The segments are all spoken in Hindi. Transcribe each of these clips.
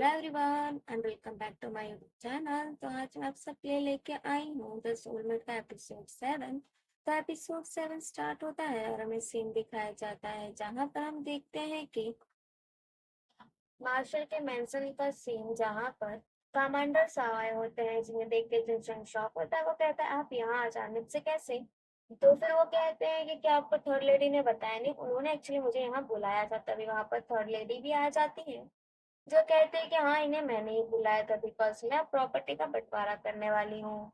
Hello everyone and welcome back to my YouTube channel. तो आज मैं आप सब के लिए लेके आई हूँ द सोलमेट का एपिसोड 7। तो एपिसोड 7 स्टार्ट होता है और हमें सीन दिखाया जाता है जहाँ पर हम देखते हैं कि मार्शल के मेंशन का सीन जहाँ पर कमांडर साहब आए होते हैं, जिन्हें देख के जिनचंग शॉक होता है। वो कहता है आप यहाँ अचानक से कैसे? तो फिर वो कहते हैं कि क्या आपको थर्ड लेडी ने बताया नहीं? उन्होंने एक्चुअली मुझे यहाँ बुलाया था। तभी वहां पर थर्ड लेडी भी आ जाती है, जो कहते हैं कि हाँ, इन्हें मैंने ही बुलाया था बिकॉज मैं प्रॉपर्टी का बंटवारा करने वाली हूँ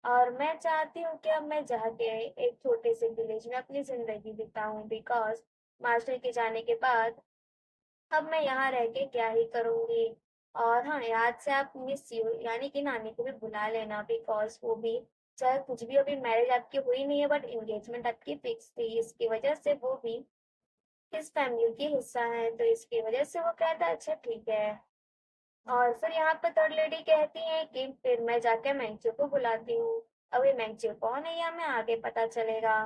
और मैं चाहती हूँ कि अब मैं जाके एक छोटे से विलेज में अपनी जिंदगी बिताऊं बिकॉज मास्टर के जाने के बाद अब मैं यहाँ रह के क्या ही करूंगी। और हाँ, याद से आप मिस यू यानी कि नानी को भी बुला लेना बिकॉज वो भी, चाहे कुछ भी, अभी मैरिज आपकी हुई नहीं है बट एंगेजमेंट आपकी फिक्स थी, इसकी वजह से वो भी इस फैमिली की हिस्सा है। तो इसकी वजह से वो कहता है अच्छा ठीक है। और फिर यहाँ पे थर्ड लेडी कहती है कि फिर मैं जाके मैंगचू को बुलाती हूँ। अभी मैंगचू कौन है या हमें आगे पता चलेगा।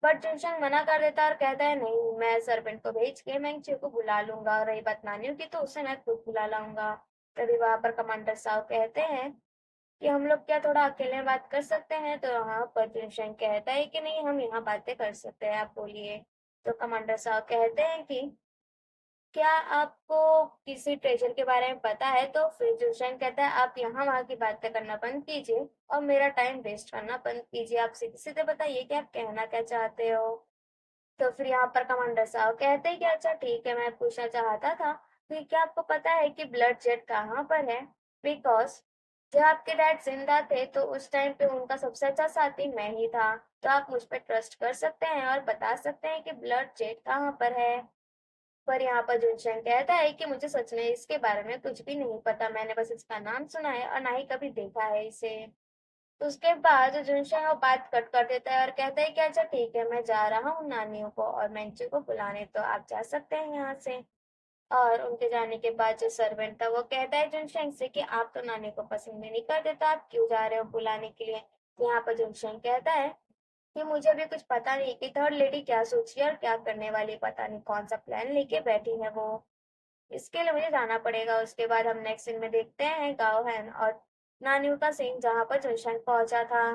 बट जुनशंग मना कर देता है और कहता है नहीं, मैं सर्वेंट को भेज के मैंगचू को बुला लूंगा, और रही बात नानियों की तो उसे मैं खुद बुला लाऊंगा। तभी वहां पर कमांडर साहब कहते हैं कि हम लोग क्या थोड़ा अकेले में बात कर सकते हैं? तो वहां पर जुनशंग कहता है कि नहीं, हम यहाँ बातें कर सकते हैं, आप बोलिए। तो कमांडर साहब कहते हैं कि क्या आपको किसी ट्रेजर के बारे में पता है? तो फिर जुशन कहता है आप यहाँ वहाँ की बातें करना बंद कीजिए और मेरा टाइम वेस्ट करना बंद कीजिए। आप सीधे सीधे बताइए कि आप कहना क्या चाहते हो। तो फिर यहाँ पर कमांडर साहब कहते हैं कि अच्छा ठीक है, मैं पूछना चाहता था कि क्या आपको पता है कि ब्लड जेट कहाँ पर है? बिकॉज जब आपके डैड जिंदा थे तो उस टाइम पे उनका सबसे अच्छा साथी मैं ही था। तो आप मुझ पर ट्रस्ट कर सकते हैं और बता सकते हैं कि ब्लड जेट कहाँ पर है। पर यहाँ पर जुनशंग कहता है कि मुझे सच में इसके बारे में कुछ भी नहीं पता, मैंने बस इसका नाम सुना है और ना ही कभी देखा है इसे। उसके बाद जुनशंग वो बात कट कर देता है और कहता है कि अच्छा ठीक है, मैं जा रहा हूँ नानियों को और मैंचू को बुलाने, तो आप जा सकते हैं यहाँ से। और उनके जाने के बाद जो सर्वेंट था वो कहता है जुनशंग से कि आप तो नानी को पसंद नहीं करते, तो आप क्यों जा रहे हो बुलाने के लिए? तो यहाँ पर जुनशंग कहता है कि मुझे अभी कुछ पता नहीं कि थर्ड लेडी क्या सोच रही है और क्या करने वाली, पता नहीं कौन सा प्लान लेके बैठी है वो। इसके लिए मुझे जाना पड़ेगा। उसके बाद हम नेक्स्ट सीन में देखते हैं गाओहन और नानियों का सीन, जहाँ पर जुनशंग पहुंचा था।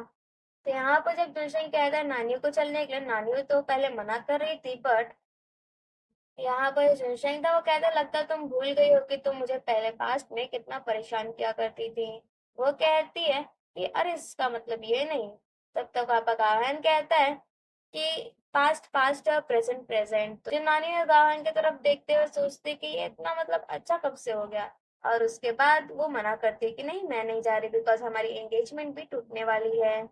तो यहाँ पर जब जुनशंग कहता है नानियों को चलने के लिए, नानियों तो पहले मना कर रही थी बट यहाँ पर जुनशंग था, वो कहता लगता तुम भूल गई हो कि तुम मुझे पहले पास्ट में कितना परेशान किया करती थी। वो कहती है कि अरे इसका मतलब ये नहीं। तब तक पापा गाहन कहता है कि पास्ट पास्ट और प्रेजेंट प्रेजेंट। तो नानी और गाहन की तरफ देखते हुए सोचते कि ये इतना मतलब अच्छा कब से हो गया। और उसके बाद वो मना करती है कि नहीं, मैं नहीं जा रही बिकॉज हमारी एंगेजमेंट भी टूटने वाली है।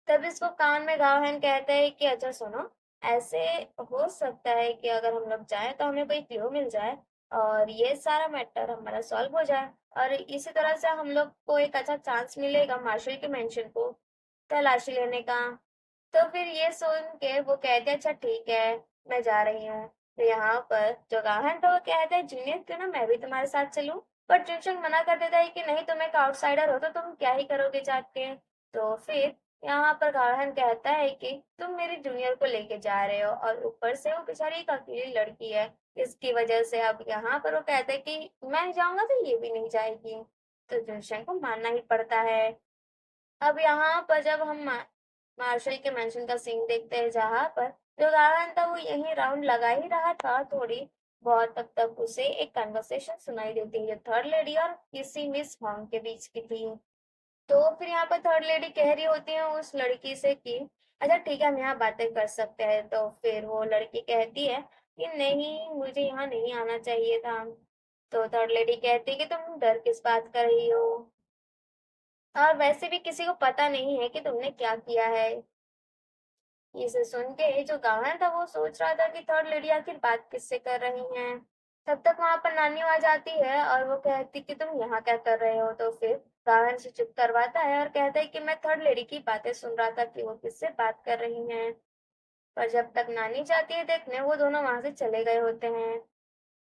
तब इसको कान में गाहन कहता है कि अच्छा सुनो, ऐसे हो सकता है कि अगर हम लोग जाएं तो हमें कोई क्लू मिल जाए और ये सारा मैटर हमारा सॉल्व हो जाए, और इसी तरह से हम लोग को एक अच्छा चांस मिलेगा मार्शल के मेंशन को तलाशी लेने का। तो फिर ये सुन के वो कहते हैं अच्छा ठीक है, मैं जा रही हूँ। तो यहाँ पर जो गाहन था वो कहता है जूनियर क्यों ना मैं भी तुम्हारे साथ चलूं? पर जुनचंग मना कर देता है कि नहीं, तुम एक आउटसाइडर हो तो तुम क्या ही करोगे जाके। तो फिर यहाँ पर गाहन कहता है कि तुम मेरी जूनियर को लेके जा रहे हो और ऊपर से वो बेचारी एक अकेली लड़की है, इसकी वजह से अब यहाँ पर वो कहता है कि मैं जाऊंगा तो ये भी नहीं जाएगी। तो जुनचंग को मानना ही पड़ता है। अब यहाँ पर जब हम मार्शल के मेंशन का सीन देखते हैं, जहाँ पर जो गार्डन था वो यही राउंड लगा ही रहा था थोड़ी बहुत, तब तक उसे एक कन्वर्सेशन सुनाई देती है थर्ड लेडी और किसी मिस हॉन्ग के बीच की थी। तो फिर यहाँ पर थर्ड लेडी कह रही होती है उस लड़की से कि अच्छा ठीक है, हम यहाँ बातें कर सकते हैं। तो फिर वो लड़की कहती है कि नहीं, मुझे यहाँ नहीं आना चाहिए था। तो थर्ड लेडी कहती है कि तुम डर किस बात कर रही हो, और वैसे भी किसी को पता नहीं है कि तुमने क्या किया है। इसे सुन के जो गाहन था वो सोच रहा था कि थर्ड लेडी आखिर बात किससे कर रही हैं। तब तक वहां पर नानी आ जाती है और वो कहती कि तुम यहाँ क्या कर रहे हो। तो फिर गाहन से चुप करवाता है और कहता है कि मैं थर्ड लेडी की बातें सुन रहा था कि वो किससे बात कर रही हैं। पर जब तक नानी जाती है देखने, वो दोनों वहां से चले गए होते हैं।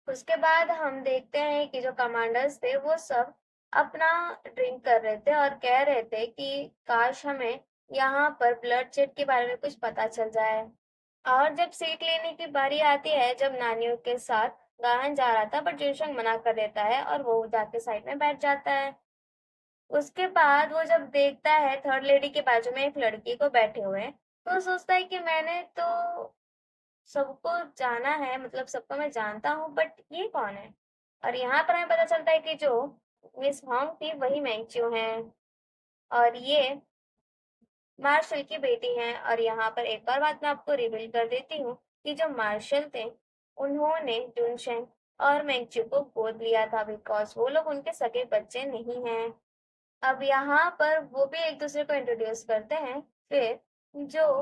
उसके बाद हम देखते हैं कि जो कमांडर्स थे वो सब अपना ड्रिंक कर रहे थे और कह रहे थे कि काश हमें यहाँ पर ब्लड जेट के बारे में कुछ पता चल जाए। और जब सीट लेने की बारी आती है, जब नानियों के साथ गाहन जा रहा था बट जुनशंग मना कर देता है और वो जाके साइड में बैठ जाता है। उसके बाद वो जब देखता है थर्ड लेडी के बाजू में एक लड़की को बैठे हुए, तो वो सोचता है कि मैंने तो सबको जाना है, मतलब सबको मैं जानता हूँ, बट ये कौन है? और यहाँ पर हमें पता चलता है कि जो मिस हॉन्ग थी वही मैंगच्यू है, और ये मार्शल की बेटी हैं। और यहाँ पर एक और बात मैं आपको रिवील कर देती हूँ कि जो मार्शल थे उन्होंने जुनशेंग और मेंगचू को गोद लिया था, बिकॉज वो लोग उनके सगे बच्चे नहीं हैं। अब यहाँ पर वो भी एक दूसरे को इंट्रोड्यूस करते हैं। फिर जो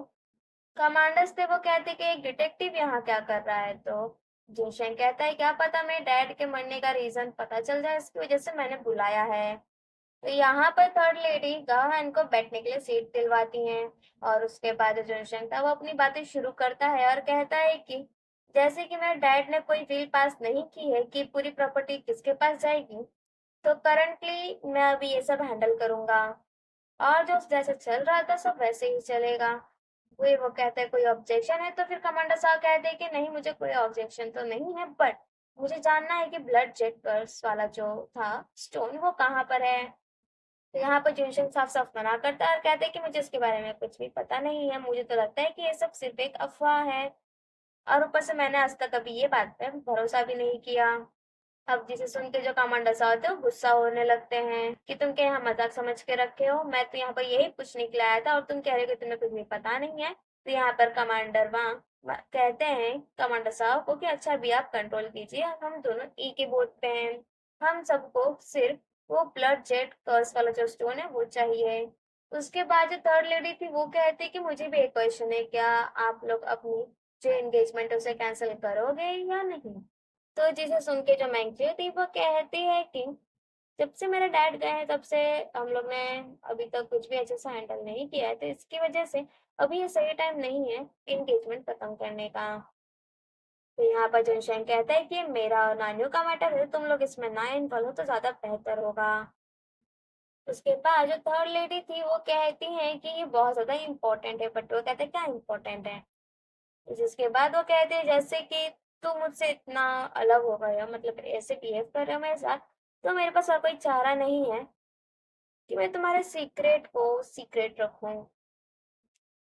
कमांडर्स थे वो कहते कि एक डिटेक्टिव यहाँ क्या कर रहा है, तो जुनशेंग कहता है क्या पता मेरे डैड के मरने का रीजन पता चल जाए, इसकी वजह से मैंने बुलाया है। तो यहाँ पर थर्ड लेडी गाहन को बैठने के लिए सीट दिलवाती हैं, और उसके बाद जुनशंग था वो अपनी बातें शुरू करता है और कहता है कि जैसे कि मेरे डैड ने कोई विल पास नहीं की है कि पूरी प्रॉपर्टी किसके पास जाएगी, तो करंटली मैं अभी ये सब हैंडल करूंगा, और जो जैसे चल रहा था सब वैसे ही चलेगा। फिर वो कहते हैं कोई ऑब्जेक्शन है, तो फिर कमांडर साहब कहते हैं कि नहीं मुझे कोई ऑब्जेक्शन तो नहीं है, बट मुझे जानना है कि ब्लड जेट कर्स वाला जो था स्टोन वो कहाँ पर है। तो यहाँ पर जुनशन साफ साफ मना करता है और कहता है कि मुझे इसके बारे में कुछ भी पता नहीं है, मुझे तो लगता है कि ये सब सिर्फ एक अफवाह है, और ऊपर से मैंने आज तक कभी ये बात पे भरोसा भी नहीं किया। अब जिसे सुन के जो कमांडर साहब होते हैं वो गुस्सा होने लगते हैं कि तुम क्या यहाँ मजाक समझ के रखे हो, मैं तो यहाँ पर यही पूछने के लिए आया था और तुम कह रहे हो कि तुम्हें कुछ भी पता नहीं है। तो यहाँ पर कमांडर वहाँ कहते हैं कमांडर साहब को कि अच्छा अभी आप कंट्रोल कीजिए, हम दोनों एक ही बोट पे हैं, हम सबको सिर्फ वो ब्लड जेट कर्स वाला जो स्टोन है वो चाहिए। उसके बाद जो थर्ड लेडी थी वो कहती कि मुझे भी एक क्वेश्चन है, क्या आप लोग अपनी जो एंगेजमेंट है उसे कैंसिल करोगे या नहीं? तो जिसे सुन के जो मैंगजी थी वो कहती है कि जब से मेरे डैड गए हैं तब से हम लोग ने अभी तक कुछ भी अच्छे से हैंडल नहीं किया है, तो इसकी वजह से अभी ये सही टाइम नहीं है एंगेजमेंट खत्म करने का। तो यहाँ पर जनशंक कहता है कि मेरा और नानियों का मैटर है, तुम लोग इसमें ना इन्वॉल्व हो तो ज्यादा बेहतर होगा। उसके बाद जो थर्ड लेडी थी वो कहती है कि ये बहुत ज्यादा इम्पोर्टेंट है, बट वो कहते हैं क्या इम्पोर्टेंट है। जिसके बाद वो कहते हैं जैसे कि तुम मुझसे इतना अलग हो गए हो, मतलब ऐसे बिहेव कर रहे हो मेरे साथ, तो मेरे पास और कोई चारा नहीं है कि मैं तुम्हारे सीक्रेट को सीक्रेट रखूं।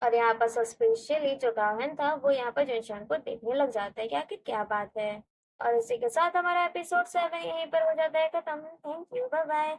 और यहाँ पर सस्पेशली जो गावन था वो यहाँ पर जुनशान को देखने लग जाता है कि आखिर क्या बात है। और इसी के साथ हमारा एपिसोड 7 यहीं पर हो जाता है खत्म। Thank you, bye bye.